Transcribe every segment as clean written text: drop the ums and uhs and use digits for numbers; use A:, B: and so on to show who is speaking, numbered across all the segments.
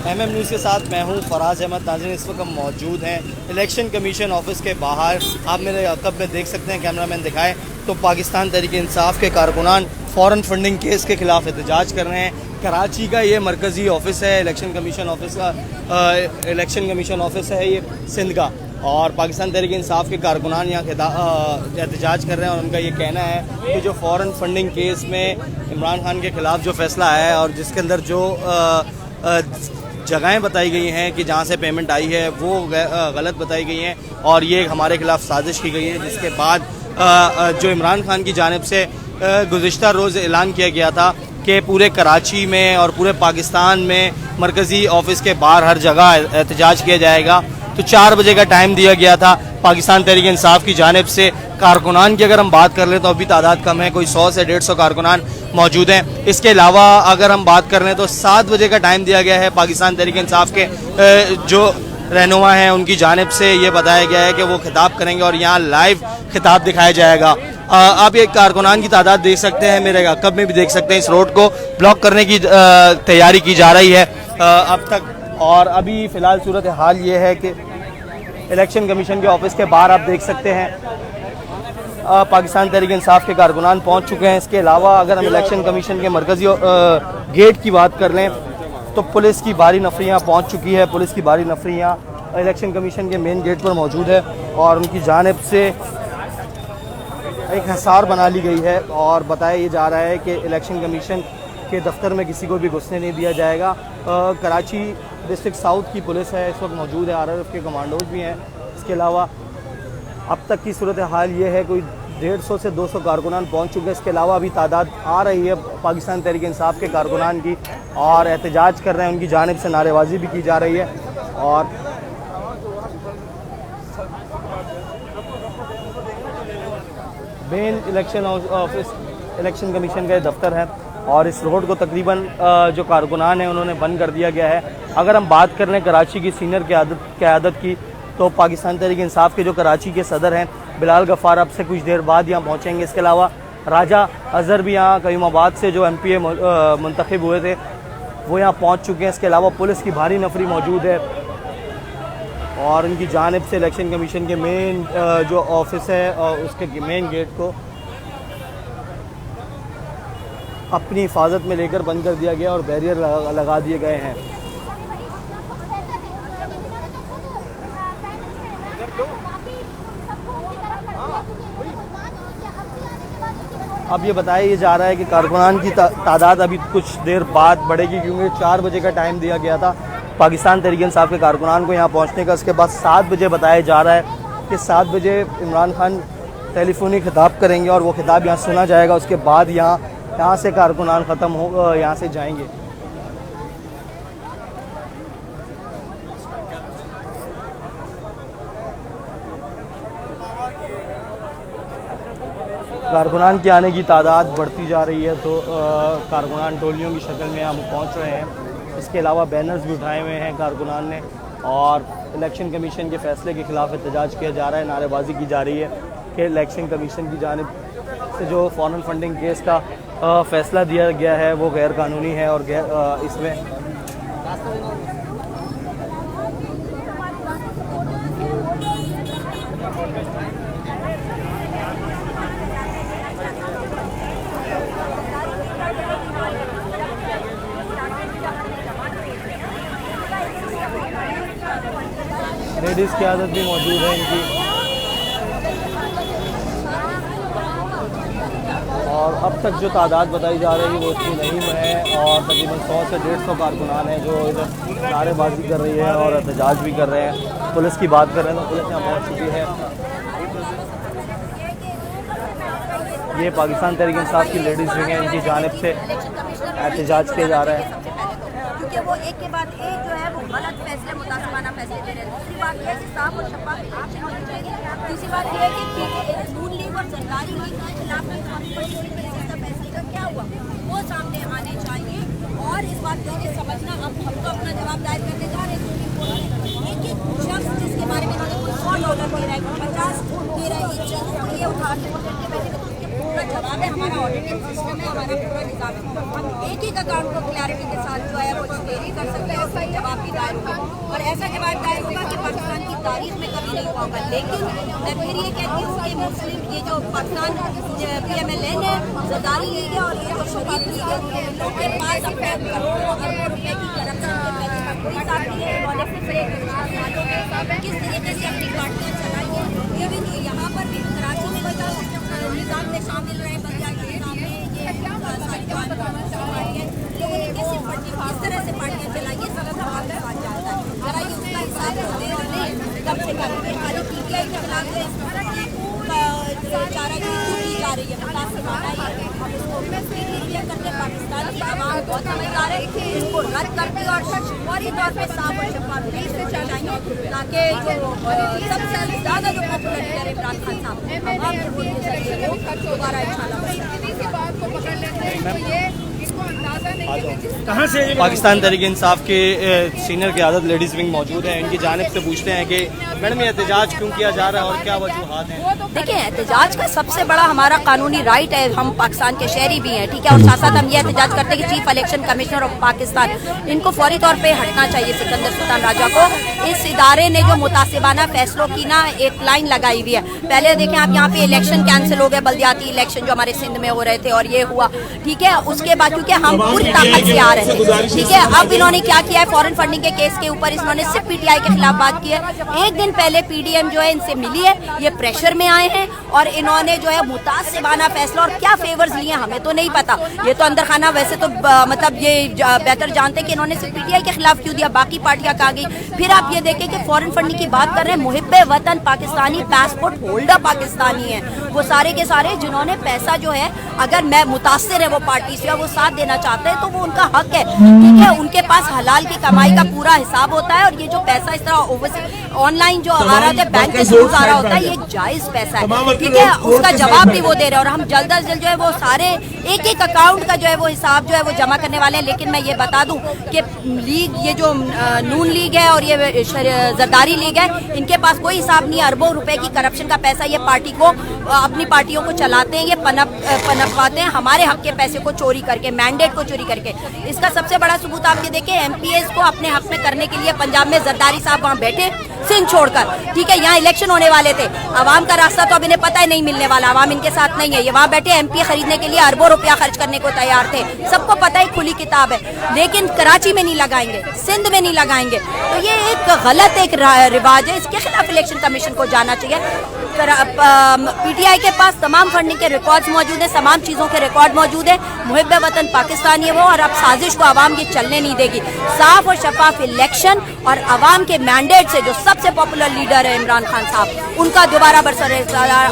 A: MM news के साथ मैं हूं फराज अहमद। नाज़रीन, इस वक्त हम मौजूद हैं इलेक्शन कमीशन ऑफिस के बाहर। आप मेरे अक़ब में देख सकते हैं, कैमरामैन दिखाएं तो पाकिस्तान तहरीक इंसाफ के कारकुनान फ़ॉरेन फंडिंग केस के ख़िलाफ़ एहतजाज कर रहे हैं। कराची का ये मरकज़ी ऑफिस है इलेक्शन कमीशन ऑफिस का। इलेक्शन कमीशन ऑफिस है ये सिंध का, और पाकिस्तान तहरीक इंसाफ के कारकुनान यहाँ एहतजाज कर रहे हैं। और उनका ये कहना है कि जो फ़ॉरेन फंडिंग केस में इमरान खान के ख़िलाफ़ जो फ़ैसला आया है और जिसके अंदर जो जगहें बताई गई हैं कि जहाँ से पेमेंट आई है वो गलत बताई गई हैं, और ये हमारे खिलाफ साजिश की गई है। जिसके बाद जो इमरान खान की जानिब से गुज़िश्ता रोज़ ऐलान किया गया था कि पूरे कराची में और पूरे पाकिस्तान में मरकज़ी ऑफिस के बाहर हर जगह एहतजाज किया जाएगा। तो 4 बजे का टाइम दिया गया था पाकिस्तान तहरीक इंसाफ की जानिब से। कारकुनान की अगर हम बात कर लें तो अभी तादाद कम है, कोई 100 से 150 कारकुनान मौजूद हैं। इसके अलावा अगर हम बात कर लें तो 7 बजे का टाइम दिया गया है पाकिस्तान तहरीक इंसाफ के जो रहनुमा हैं उनकी जानिब से ये बताया गया है कि वो खिताब करेंगे और यहाँ लाइव खिताब दिखाया जाएगा। आप ये कारकुनान की तादाद देख सकते हैं, मेरे अक़ब में भी देख सकते हैं। इस रोड को ब्लॉक करने की तैयारी की जा रही है अब तक। और अभी फ़िलहाल सूरत हाल ये है कि इलेक्शन कमीशन के ऑफिस के बाहर आप देख सकते हैं पाकिस्तान तहरीक इंसाफ के कारकुनान पहुंच चुके हैं। इसके अलावा अगर हम इलेक्शन कमीशन के मरकज़ी गेट की बात कर लें तो पुलिस की भारी नफरियाँ पहुंच चुकी है। पुलिस की भारी नफरियाँ इलेक्शन कमीशन के मेन गेट पर मौजूद है और उनकी जानिब से एक हिसार बना ली गई है और बताया ये जा रहा है कि इलेक्शन कमीशन के दफ्तर में किसी को भी घुसने नहीं दिया जाएगा। कराची डिस्ट्रिक्ट साउथ की पुलिस है इस वक्त मौजूद है, RRF के कमांडोज भी हैं। इसके अलावा अब तक की सूरत हाल ये है कोई 150 से 200 कारकुनान पहुंच चुके हैं। इसके अलावा अभी तादाद आ रही है पाकिस्तान तहरीक इंसाफ के कारकुनान की और एहतजाज कर रहे हैं। उनकी जानिब से नारेबाजी भी की जा रही है और main election office election commission का दफ्तर है और इस रोड को तकरीबन जो कारकुनान है उन्होंने बंद कर दिया गया है। अगर हम बात कर लें कराची की सीनियर क़यादत की तो पाकिस्तान तहरीक इंसाफ के जो कराची के सदर हैं बिलाल गफ़ार अब से कुछ देर बाद यहाँ पहुँचेंगे। इसके अलावा राजा अज़हर भी यहाँ करीमाबाद से जो MPA मुंतखब हुए थे वो यहाँ पहुँच चुके हैं। इसके अलावा पुलिस की भारी नफरी मौजूद है और उनकी जानिब से इलेक्शन कमीशन के मेन जो ऑफिस है उसके मेन गेट को अपनी हिफाजत में लेकर बंद कर दिया गया और बैरियर लगा दिए गए हैं। अब ये बताया ये जा रहा है कि कारकुनान की तादाद अभी कुछ देर बाद बढ़ेगी क्योंकि 4 बजे का टाइम दिया गया था पाकिस्तान तहरीक इंसाफ के कारकुनान को यहाँ पहुँचने का। उसके बाद 7 बजे बताया जा रहा है कि 7 बजे इमरान खान टेलीफोनिक खिताब करेंगे और वो खिताब यहाँ सुना जाएगा। उसके बाद यहाँ से कारकुनान ख़त्म हो यहाँ से जाएंगे। कारकुनान के आने की तादाद बढ़ती जा रही है तो कारकुनान टोलियों की शक्ल में हम पहुँच रहे हैं। इसके अलावा बैनर्स भी उठाए हुए हैं कारकुनान ने और इलेक्शन कमीशन के फ़ैसले के ख़िलाफ़ एहतजाज किया जा रहा है। नारेबाजी की जा रही है कि इलेक्शन कमीशन की जानिब से जो फ़ॉरेन फंडिंग केस का फ़ैसला दिया गया है वो गैर कानूनी है और इसमें लेडीज़ की आदत भी मौजूद है इनकी। और अब तक जो तादाद बताई जा रही है वो इतनी नहीं है और तकरीबन 100 से 150 कारकुनान हैं जो इधर नारेबाजी कर रही है और एहतजाज भी कर रहे हैं। पुलिस की बात कर रहे हैं तो पुलिस यहाँ पहुँच चुकी है। ये पाकिस्तान तहरीक इंसाफ की लेडीज़ विंग है, इनकी जानिब से एहतजाज किया जा रहा है
B: क्योंकि वो एक के बाद एक जो है वो गलत फैसले मुतासबाना फैसले दे रहे हैं। दूसरी बात यह है कि साफ और शफाफ इलेक्शन होनी चाहिए। तीसरी बात यह है कि नून लीग और सरकारी लीग के खिलाफ में फैसले का क्या हुआ वो सामने आने चाहिए। और इस बात को ये समझना अब हम तो अपना जवाब दायर करने जा रहे हैं। एक एक शख्स जिसके बारे में $100 दे रहा है, $50 दे रहा है, ये उठा के बैठे पूरा जवाब है, हमारा ऑडिटिंग सिस्टम है, हमारा पूरा निजाम है। हम एक एक अकाउंट को क्लैरिटी के साथ जो है वो क्वेरी कर सकते हैं और फिर जवाब भी दायर होगा, और ऐसा जवाब दायर होगा कि पाकिस्तान की तारीख में कभी नहीं हुआ होगा। लेकिन मैं फिर ये कहती हूँ कि मुस्लिम ये जो पाकिस्तान PMLN है, ज़रदारी लीग है और ये जो शरीफ लीग है, इन लोगों के पास अपने करोड़ों अरबों रुपए की करप्शन के पैसे का कोई साथ नहीं है। इन्होंने पिछले 4 सालों में किस तरीके से अपनी पार्टियाँ चलाई है, ये भी यहाँ पर भी कराची में भी जो निज़ाम में शामिल रहे बंदियाँ के सामने ये सारी पार्टियाँ लोगों ने कैसे किस तरह से पार्टियाँ चलाई है, सब पाकिस्तान जानता है। जरा ये उसका हिसाब होने वाले कम से कम खाली PTI के खिलाफ चाराजोई की जा रही है, मुतासिबाना है। अब इसको करके पाकिस्तान की आवाम बहुत समझदार है, इसको रद्द करती और फौरी तौर पर साफ और शफाफ से चलाएंगे, ताकि जो सबसे ज़्यादा जो पॉपुलर लीडर इमरान खान साहब आवाम के वोट के जरिए वो दोबारा
C: कहाँ से
A: पाकिस्तान तहरीक इंसाफ के सीनियर क़यादत लेडीज़ विंग मौजूद है। इनकी जानिब से पूछते हैं कि मैडम ये एहतजाज क्यों किया जा रहा है और क्या वजूहात हैं।
B: देखिए, एहतजाज का सबसे बड़ा हमारा कानूनी राइट है, हम पाकिस्तान के शहरी भी हैं, ठीक है, और साथ साथ हम ये एहतजाज करते हैं कि chief election commissioner of Pakistan इनको फौरी तौर पे हटना चाहिए, सिकंदर सुल्तान राजा को। इस इदारे ने जो मुतासिबाना फैसलों की ना एक लाइन लगाई हुई है। पहले देखें आप, यहाँ पे इलेक्शन कैंसिल हो गए, बल्दियाती इलेक्शन जो हमारे सिंध में हो रहे थे और ये हुआ, ठीक है। उसके बाद क्योंकि हम पूरी ताकत से आ रहे थे, ठीक है, अब इन्होंने क्या किया है, फॉरेन फंडिंग के केस के ऊपर इन्होंने सिर्फ PTI के खिलाफ बात की है। एक दिन पहले PDM जो है इनसे मिली है, ये प्रेशर में आए हैं और इन्होंने जो है मुतासिबाना फैसला और क्या फेवर्स लिए हमें तो नहीं पता, ये तो अंदर खाना वैसे तो मतलब ये बेहतर जानते हैं कि इन्होंने सिर्फ PTI के खिलाफ क्यों दिया, बाकी पार्टियां कहाँ गई। फिर आप ये देखें कि फॉरेन फंडिंग की बात कर रहे हैं, मुहिब्बे वतन पाकिस्तानी, पासपोर्ट होल्डर पाकिस्तानी है, वो सारे के सारे जिन्होंने पैसा जो है, अगर मैं मुतासिर है वो पार्टी से और वो साथ देना चाहते हैं तो वो उनका हक है, ठीक है। उनके पास हलाल की कमाई का पूरा हिसाब होता है और ये जो पैसा इस तरह ओवरसीज ऑनलाइन जो आ रहा है, बैंक के थ्रू आ रहा होता है, ये जायज पैसा है, ठीक है। उसका जवाब भी वो दे रहे हैं और हम जल्द अज जल्द जो है वो सारे एक एक अकाउंट का जो है वो हिसाब जो है वो जमा करने वाले हैं। लेकिन मैं ये बता दूं कि लीग, ये जो नून लीग है और ये जरदारी लीग है, इनके पास कोई हिसाब नहीं है। अरबों रुपए की करप्शन का पैसा ये पार्टी को, अपनी पार्टियों को चलाते हैं, ये पनपवाते हैं हमारे हक के पैसे को चोरी करके, मैंडेट को चोरी करके। इसका सबसे बड़ा सबूत आप ये देखें, MPs को अपने हक में करने के लिए पंजाब में जरदारी साहब वहाँ बैठे सिंध छोड़कर, ठीक है, यहाँ इलेक्शन होने वाले थे, आवाम का रास्ता तो अब इन्हें पता ही नहीं मिलने वाला, आवाम इनके साथ नहीं है, ये वहाँ बैठे MP खरीदने के लिए अरबों रुपया खर्च करने को तैयार थे, सबको पता ही खुली किताब है, लेकिन कराची में नहीं लगाएंगे, सिंध में नहीं लगाएंगे। तो ये एक गलत एक रिवाज है, इसके खिलाफ इलेक्शन कमीशन को जाना चाहिए। PTI के पास तमाम फंडिंग के रिकॉर्ड्स मौजूद है, तमाम चीज़ों के रिकॉर्ड मौजूद है, मुहिब्बे वतन पाकिस्तानी है वो, और अब साजिश को आवाम ये चलने नहीं देगी। साफ और शफाफ इलेक्शन और आवाम के मैंडेट से जो सबसे पॉपुलर लीडर है इमरान खान साहब, उनका दोबारा बरसर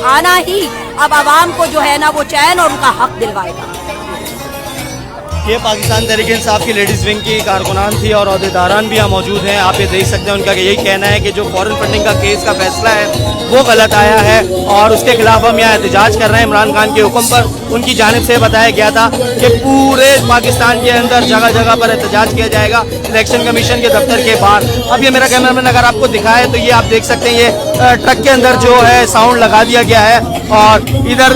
B: आना ही अब आवाम को जो है ना वो चैन और उनका हक दिलवाएगा।
A: ये पाकिस्तान तहरीक इंसाफ की लेडीज़ विंग की कारकुनान थी और अहदेदारान भी यहाँ मौजूद हैं। आप ये देख सकते हैं, उनका यही कहना है कि जो फॉरेन फंडिंग का केस का फैसला है वो गलत आया है और उसके खिलाफ हम यहाँ एहतजाज कर रहे हैं। इमरान खान के हुक्म पर उनकी जानिब से बताया गया था कि पूरे पाकिस्तान के अंदर जगह जगह पर एहतजाज किया जाएगा, इलेक्शन कमीशन के दफ्तर के बाहर। अब ये मेरा कैमरामैन अगर आपको दिखाए तो ये आप देख सकते हैं, ये ट्रक के अंदर जो है साउंड लगा दिया गया है और इधर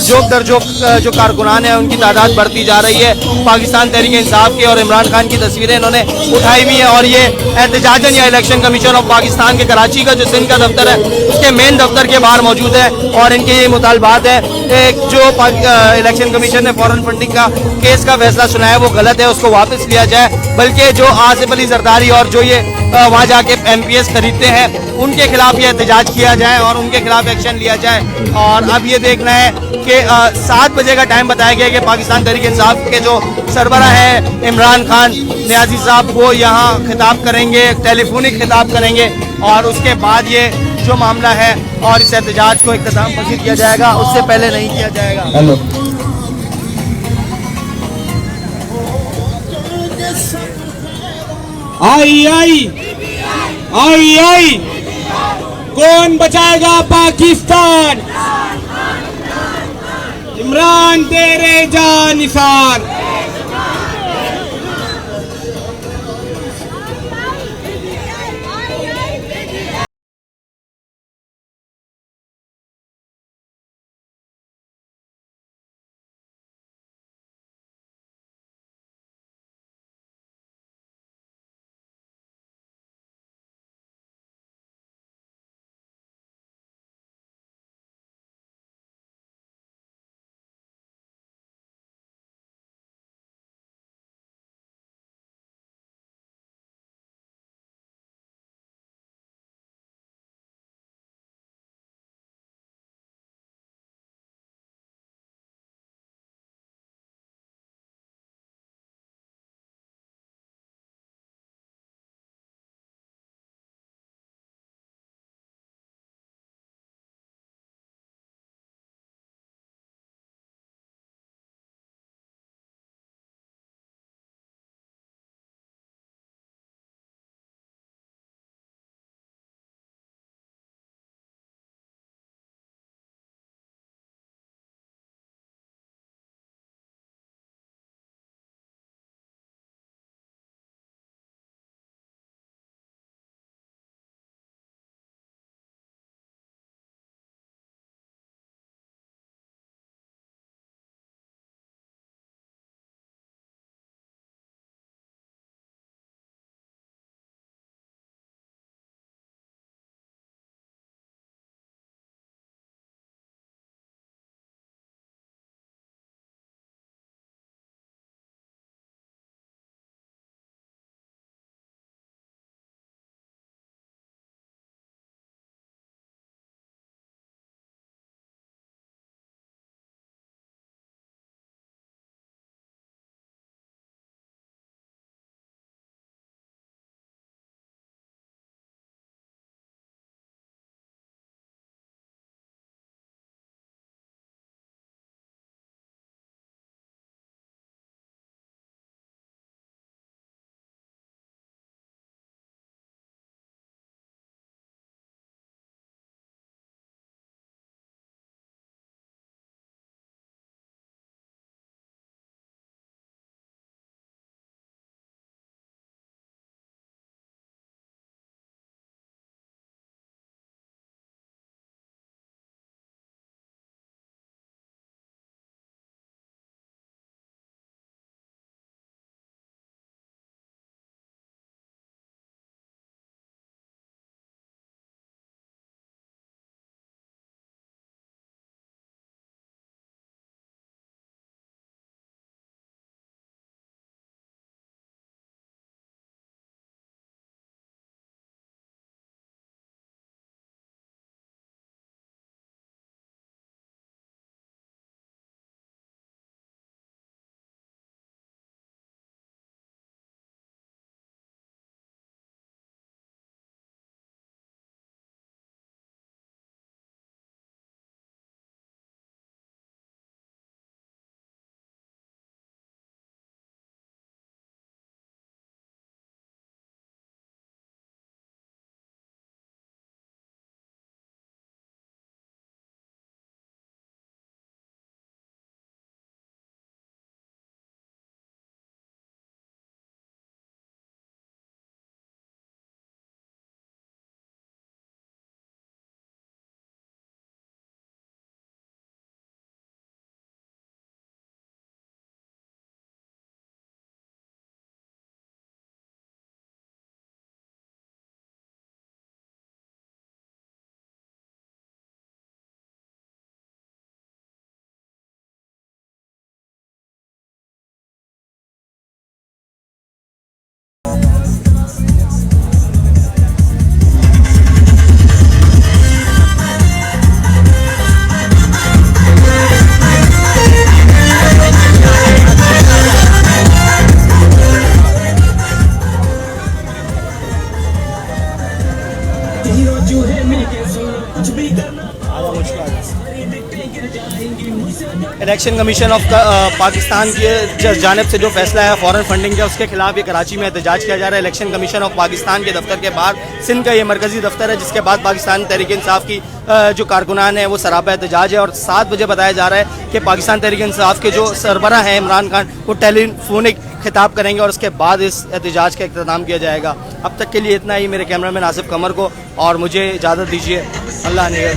A: जोक दर जोक जो कारकुनान है उनकी तादाद बढ़ती जा रही है। पाकिस्तान तहरीक इंसाफ की और इमरान खान की तस्वीरें इन्होंने उठाई हुई है और ये एहतजाजन या इलेक्शन कमीशन ऑफ पाकिस्तान के कराची का जो सिंध का दफ्तर है उसके मेन दफ्तर के बाहर मौजूद है और इनके ये मुतालबात है। एक जो इलेक्शन कमीशन ने फॉरेन फंडिंग का केस का फैसला सुनाया वो गलत है, उसको वापस लिया जाए, बल्कि जो आसिफ अली जरदारी और जो ये वहाँ जाके MPs खरीदते हैं उनके खिलाफ ये एहतजाज किया जाए और उनके खिलाफ एक्शन लिया जाए। और अब ये देखना है कि 7 बजे का टाइम बताया गया कि पाकिस्तान तहरीक इंसाफ के जो सरबराह है इमरान खान नियाजी साहब वो यहाँ खिताब करेंगे, टेलीफोनिक खिताब करेंगे और उसके बाद ये जो मामला है और इस एहतजाज को इख्तिताम पसंद किया जाएगा, उससे पहले नहीं किया जाएगा।
C: हेलो, आई कौन बचाएगा पाकिस्तान? इमरान तेरे जान Nisar.
A: Election commission of Pakistan की जानिब से जो फैसला है फॉरेन फंडिंग का, उसके खिलाफ ये कराची में एहतजाज किया जा रहा है। इलेक्शन कमीशन ऑफ पाकिस्तान के दफ्तर के बाहर सिंध का ये मरकजी दफ्तर है, जिसके बाद पाकिस्तान तहरीक इंसाफ की जो कारकुनान है वो सरापा एहतजाज है। और 7 बजे बताया जा रहा है कि पाकिस्तान तहरीक इंसाफ के जो सरबराह हैं इमरान खान, वो टेलीफोनिक खिताब करेंगे और उसके बाद इस एहतजाज का इख्तिताम किया जाएगा। अब तक के लिए इतना ही। मेरे कैमरामैन आसिफ कमर को और मुझे इजाज़त दीजिए। अल्लाह ने